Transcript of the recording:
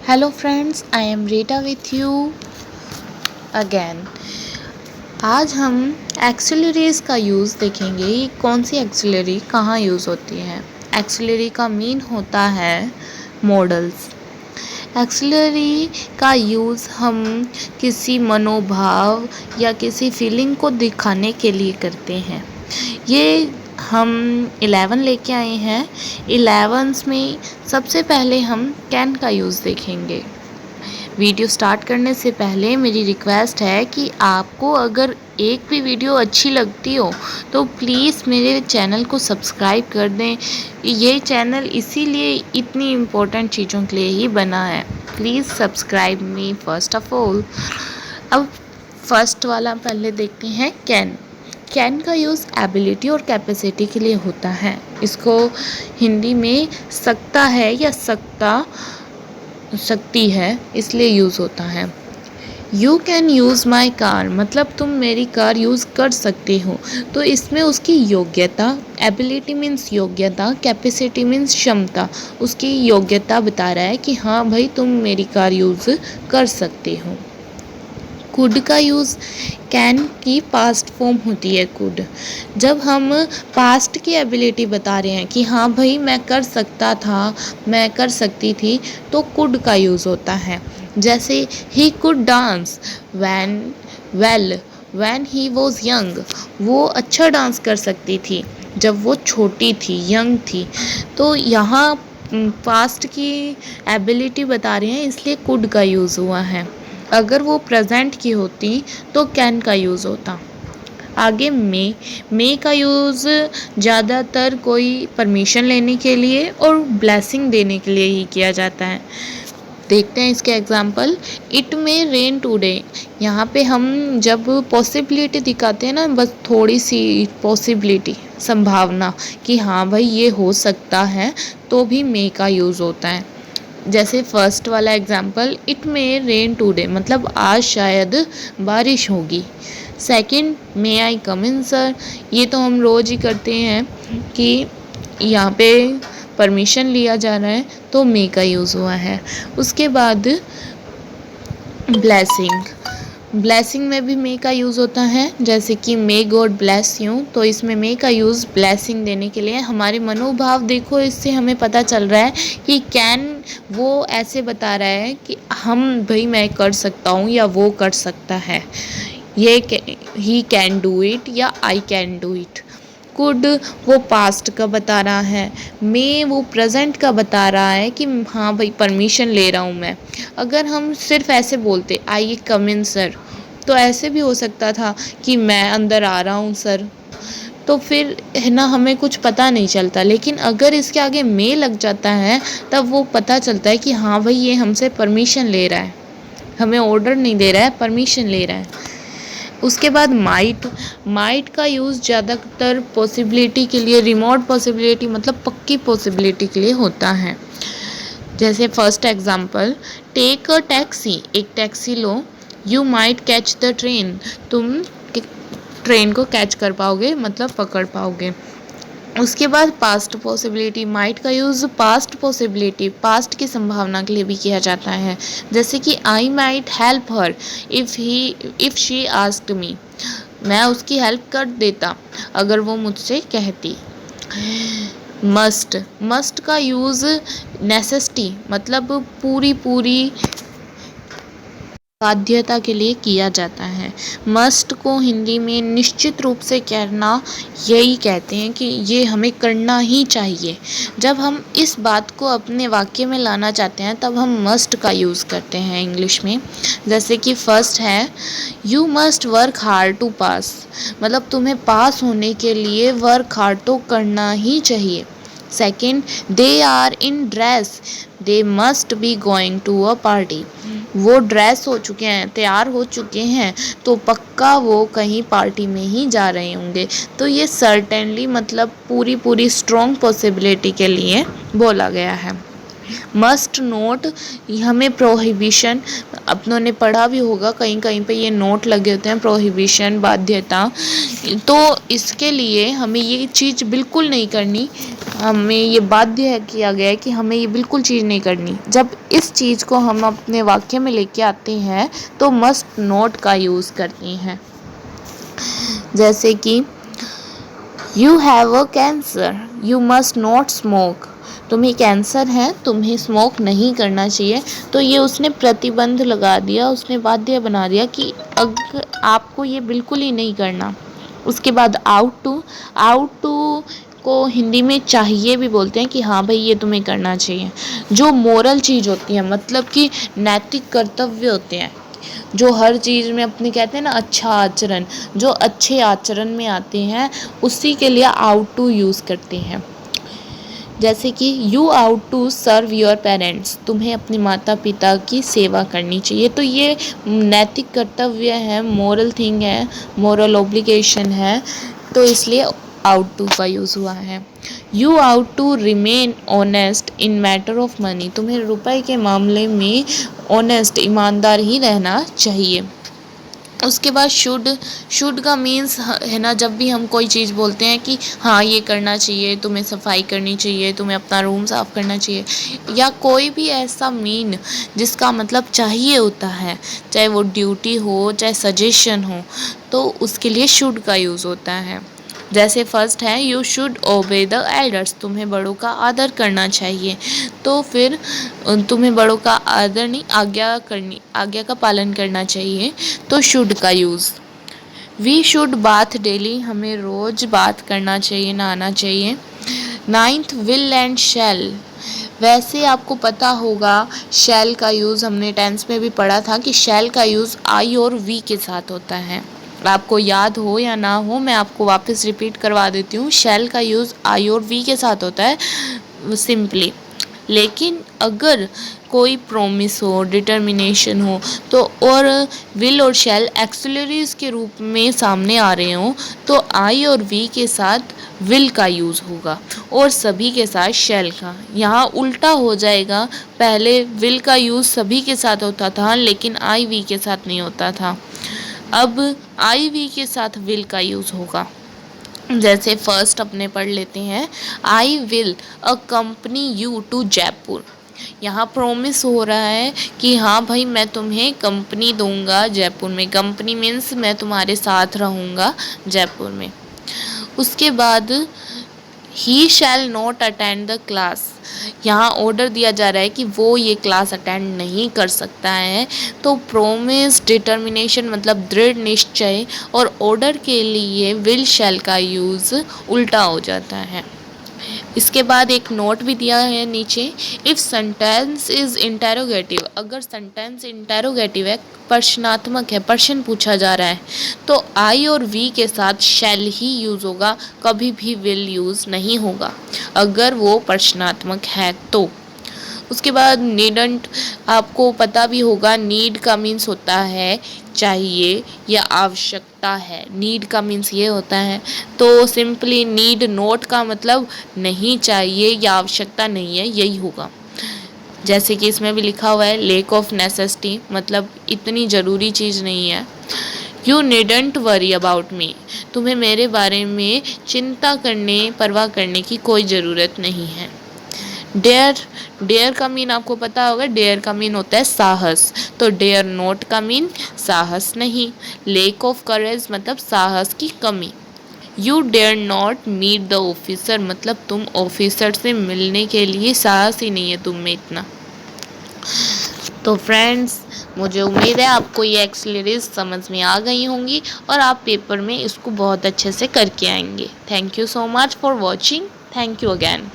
Hello friends, I am Rita with you again. आज हम auxiliaries का यूज़ देखेंगे। ये कौन सी एक्सिलरी कहाँ यूज़ होती है। एक्सिलरी का मीन होता है मॉडल्स। एक्सिलरी का यूज़ हम किसी मनोभाव या किसी फीलिंग को दिखाने के लिए करते हैं। ये हम 11 लेके आए हैं। 11 में सबसे पहले हम कैन का यूज़ देखेंगे। वीडियो स्टार्ट करने से पहले मेरी रिक्वेस्ट है कि आपको अगर एक भी वीडियो अच्छी लगती हो तो प्लीज़ मेरे चैनल को सब्सक्राइब कर दें। ये चैनल इसीलिए इतनी इम्पोर्टेंट चीज़ों के लिए ही बना है। Please subscribe me first of all. अब फर्स्ट वाला पहले देखते हैं कैन। कैन का यूज़ एबिलिटी और कैपेसिटी के लिए होता है। इसको हिंदी में सकता है या सकती है इसलिए यूज़ होता है। You can use my car मतलब तुम मेरी कार यूज़ कर सकते हो। तो इसमें उसकी योग्यता, एबिलिटी मीन्स योग्यता, कैपेसिटी मीन्स क्षमता, उसकी योग्यता बता रहा है कि हाँ भाई तुम मेरी कार यूज़ कर सकते हो। कुड का यूज़ कैन की पास्ट फॉर्म होती है कुड। जब हम पास्ट की एबिलिटी बता रहे हैं कि हाँ भाई मैं कर सकता था, मैं कर सकती थी, तो कुड का यूज़ होता है। जैसे he could dance when he was young, वो अच्छा डांस कर सकती थी जब वो छोटी थी, यंग थी। तो यहाँ पास्ट की एबिलिटी बता रहे हैं इसलिए कुड का यूज़ हुआ है। अगर वो प्रेजेंट की होती तो कैन का यूज़ होता। आगे मे का यूज़ ज़्यादातर कोई परमिशन लेने के लिए और ब्लेसिंग देने के लिए ही किया जाता है। देखते हैं इसके example. It may rain today, यहाँ पे हम जब पॉसिबिलिटी दिखाते हैं ना, बस थोड़ी सी पॉसिबिलिटी, संभावना कि हाँ भाई ये हो सकता है, तो भी मे का यूज़ होता है। जैसे फर्स्ट वाला example, it may rain today मतलब आज शायद बारिश होगी। सेकंड, मे आई कम इन सर, ये तो हम रोज़ ही करते हैं कि यहाँ पे परमिशन लिया जा रहा है तो मे का यूज़ हुआ है। उसके बाद ब्लेसिंग में भी मे का यूज़ होता है। जैसे कि मे गॉड ब्लेस यू, तो इसमें मे का यूज़ ब्लेसिंग देने के लिए। हमारे मनोभाव देखो, इससे हमें पता चल रहा है कि कैन वो ऐसे बता रहा है कि हम भाई मैं कर सकता हूँ या वो कर सकता है। ये ही कैन डू इट या I can do it. Could वो पास्ट का बता रहा है। मे वो प्रेजेंट का बता रहा है कि हाँ भाई परमिशन ले रहा हूँ मैं। अगर हम सिर्फ ऐसे बोलते आई कम इन सर, तो ऐसे भी हो सकता था कि मैं अंदर आ रहा हूँ सर, तो फिर है ना हमें कुछ पता नहीं चलता। लेकिन अगर इसके आगे मे लग जाता है तब वो पता चलता है कि हाँ भाई ये हमसे परमिशन ले रहा है, हमें ऑर्डर नहीं दे रहा है, परमिशन ले रहा है। उसके बाद माइट का यूज़ ज़्यादातर पॉसिबिलिटी के लिए, रिमोट पॉसिबिलिटी मतलब पक्की पॉसिबिलिटी के लिए होता है। जैसे first example, take a taxi, एक टैक्सी लो। You might catch the train, तुम ट्रेन को कैच कर पाओगे मतलब पकड़ पाओगे। उसके बाद पास्ट पॉसिबिलिटी, माइट का यूज़ पास्ट पॉसिबिलिटी, पास्ट की संभावना के लिए भी किया जाता है। जैसे कि I might help her if she asked me, मैं उसकी हेल्प कर देता अगर वो मुझसे कहती। मस्ट का यूज़ नेसेसिटी मतलब पूरी बाध्यता के लिए किया जाता है। मस्ट को हिंदी में निश्चित रूप से कहना यही कहते हैं कि ये हमें करना ही चाहिए। जब हम इस बात को अपने वाक्य में लाना चाहते हैं तब हम मस्ट का यूज़ करते हैं इंग्लिश में। जैसे कि फर्स्ट है, you must work hard to pass, मतलब तुम्हें पास होने के लिए वर्क हार्ड तो करना ही चाहिए। Second, they are in dress, they must be going to a party, वो ड्रेस हो चुके हैं, तैयार हो चुके हैं, तो पक्का वो कहीं पार्टी में ही जा रहे होंगे। तो ये सर्टेनली मतलब पूरी स्ट्रॉन्ग पॉसिबिलिटी के लिए बोला गया है। मस्ट नोट, हमें प्रोहिबिशन, अपनों ने पढ़ा भी होगा कहीं कहीं पे ये नोट लगे होते हैं, प्रोहिबिशन, बाध्यता। तो इसके लिए हमें ये चीज़ बिल्कुल नहीं करनी, हमें ये बाध्य किया गया है कि हमें ये बिल्कुल चीज़ नहीं करनी। जब इस चीज़ को हम अपने वाक्य में लेके आते हैं तो मस्ट नोट का यूज़ करते हैं। जैसे कि you have a cancer, you must not smoke, तुम्हें कैंसर है, तुम्हें स्मोक नहीं करना चाहिए। तो ये उसने प्रतिबंध लगा दिया, उसने बाध्य बना दिया कि अगर आपको ये बिल्कुल ही नहीं करना। उसके बाद आउट टू को हिंदी में चाहिए भी बोलते हैं कि हाँ भाई ये तुम्हें करना चाहिए। जो मोरल चीज़ होती है, मतलब कि नैतिक कर्तव्य होते हैं, जो हर चीज़ में अपने कहते हैं ना अच्छा आचरण, जो अच्छे आचरण में आते हैं, उसी के लिए आउट टू यूज़ करते हैं। जैसे कि you ought to serve your parents, तुम्हें अपने माता पिता की सेवा करनी चाहिए। तो ये नैतिक कर्तव्य है, मोरल थिंग है, मोरल ऑब्लिगेशन है, तो इसलिए आउट टू का यूज़ हुआ है। You ought to remain honest in matter of money, तुम्हें रुपए के मामले में ऑनेस्ट, ईमानदार ही रहना चाहिए। उसके बाद शुड का मीन्स है ना, जब भी हम कोई चीज़ बोलते हैं कि हाँ ये करना चाहिए, तुम्हें सफाई करनी चाहिए, तुम्हें अपना रूम साफ़ करना चाहिए, या कोई भी ऐसा मीन जिसका मतलब चाहिए होता है, चाहे वो ड्यूटी हो चाहे सजेशन हो, तो उसके लिए शुड का यूज़ होता है। जैसे फर्स्ट है you should obey the elders, तुम्हें बड़ों का आदर करना चाहिए। तो फिर तुम्हें बड़ों का आदर नहीं, आज्ञा का पालन करना चाहिए, तो शुड का use. We should bath daily, हमें रोज़ बात करना चाहिए, नहाना चाहिए। 9th विल एंड शैल, वैसे आपको पता होगा शैल का यूज़ हमने टेंस में भी पढ़ा था कि शैल का यूज़ आई और वी के साथ होता है। आपको याद हो या ना हो, मैं आपको वापस रिपीट करवा देती हूँ। शैल का यूज़ आई और वी के साथ होता है सिंपली, लेकिन अगर कोई प्रॉमिस हो, डिटर्मिनेशन हो, तो और विल और शैल एक्सिलरीज के रूप में सामने आ रहे हों, तो आई और वी के साथ विल का यूज़ होगा और सभी के साथ शैल का। यहाँ उल्टा हो जाएगा, पहले विल का यूज़ सभी के साथ होता था लेकिन आई वी के साथ नहीं होता था, अब आई वी के साथ विल का यूज़ होगा। जैसे फर्स्ट अपने पढ़ लेते हैं, I will accompany you to Jaipur, यहाँ प्रोमिस हो रहा है कि हाँ भाई मैं तुम्हें कंपनी दूंगा जयपुर में, कंपनी मीन्स मैं तुम्हारे साथ रहूँगा जयपुर में। उसके बाद he shall not attend the class, यहाँ ऑर्डर दिया जा रहा है कि वो ये क्लास अटेंड नहीं कर सकता है, तो प्रोमिस, डिटर्मिनेशन मतलब दृढ़ निश्चय, और ऑर्डर के लिए विल शैल का यूज़ उल्टा हो जाता है। इसके बाद एक नोट भी दिया है नीचे, इफ़ सेंटेंस इज़ इंटेरोगेटिव, अगर सेंटेंस इंटेरोगेटिव है, प्रश्नात्मक है, प्रश्न पूछा जा रहा है, तो आई और वी के साथ शैल ही यूज़ होगा, कभी भी विल यूज़ नहीं होगा अगर वो प्रश्नात्मक है तो। उसके बाद नीडंट, आपको पता भी होगा नीड का मीन्स होता है चाहिए या आवश्यकता है, नीड का मीन्स ये होता है, तो सिंपली नीड नोट का मतलब नहीं चाहिए या आवश्यकता नहीं है, यही होगा। जैसे कि इसमें भी लिखा हुआ है लेक ऑफ नेसेसिटी, मतलब इतनी ज़रूरी चीज़ नहीं है। You needn't worry about me, तुम्हें मेरे बारे में चिंता करने, परवाह करने की कोई ज़रूरत नहीं है। डेयर का मीन आपको पता होगा, डेयर का मीन होता है साहस, तो डेयर नोट का मीन साहस नहीं। लेक ऑफ करेज मतलब साहस की कमी। You dare not meet the officer, मतलब तुम ऑफिसर से मिलने के लिए साहस ही नहीं है तुम में इतना। तो फ्रेंड्स, मुझे उम्मीद है आपको ये एक्सिलरीज समझ में आ गई होंगी और आप पेपर में इसको बहुत अच्छे से करके आएंगे। Thank you so much for watching, thank you again.